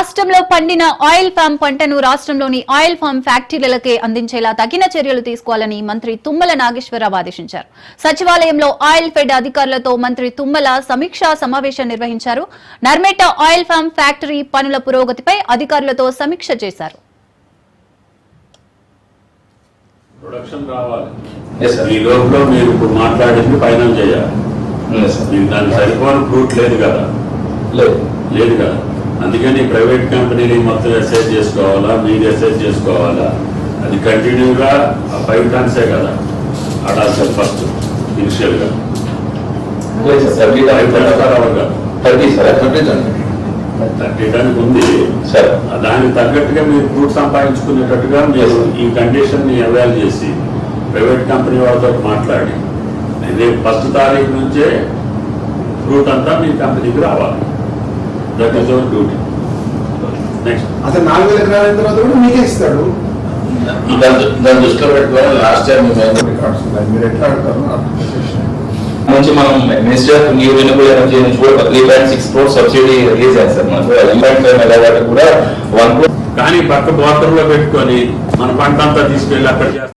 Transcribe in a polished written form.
రాష్ట్రంలో పండిన oil form పంటను రాష్ట్రంలోని ఆయిల్ ఫామ్ ఫ్యాక్టరీలకే అందించేలా తగిన చర్యలు తీసుకోవాలని మంత్రి తుమ్మల నాగేశ్వరరావు ఆదేశించారు. సచివాలయంలో ఆయిల్ ఫెడ్ అధికారులతో మంత్రి తుమ్మల సమీక్షా సమావేశం నిర్వహించారు. నర్మేట ఆయిల్ ఫామ్ ఫ్యాక్టరీ పనుల పురోగతిపై అధికారులతో సమీక్ష చేశారు. ప్రొడక్షన్ రావాలి. ఈ లోపల మీరు ఇప్పుడు మాట్లాడింది ఫైనల్ చేయాలి. మీకు దానికి సరిపోని ఫ్రూట్ లేదు కదా, లేదు కదా. అందుకని ప్రైవేట్ కంపెనీని మొత్తం అసెస్ చేసుకోవాలా, మీరు అసెస్ చేసుకోవాలా. అది కంటిన్యూగా 5 tons కదా ఆడాల్సి ఫస్ట్ ఇనిషియల్ గా 30 tons ఉంది సార్. దానికి తగ్గట్టుగా మీరు ఫ్రూట్ సంపాదించుకునేటట్టుగా మీరు ఈ కండిషన్ ని అవాల్ చేసి ప్రైవేట్ కంపెనీ వాళ్ళతో మాట్లాడి రేపు 1st తారీఖు నుంచే ఫ్రూట్ అంతా మీ కంపెనీకి రావాలి. That is our duty. Next అతను 4,000 ఎకరాల తర్వాత కూడా మీకే ఇస్తాడు. దాని దృష్టిలో పెట్టుకోవాలి. లాస్ట్ టైం మీరు ఎట్లా ఆడతారు నుంచి మనం minister of new renewable energy నుంచి కూడా 3.6 crore సబ్సిడీ రిలీజ్ అయింది సార్. మనకు 1.5 మెగావాట్ కూడా 1 crore. కానీ పక్క బోర్డర్ లో పెట్టుకొని మన పంట అంతా తీసుకెళ్ళి అక్కడ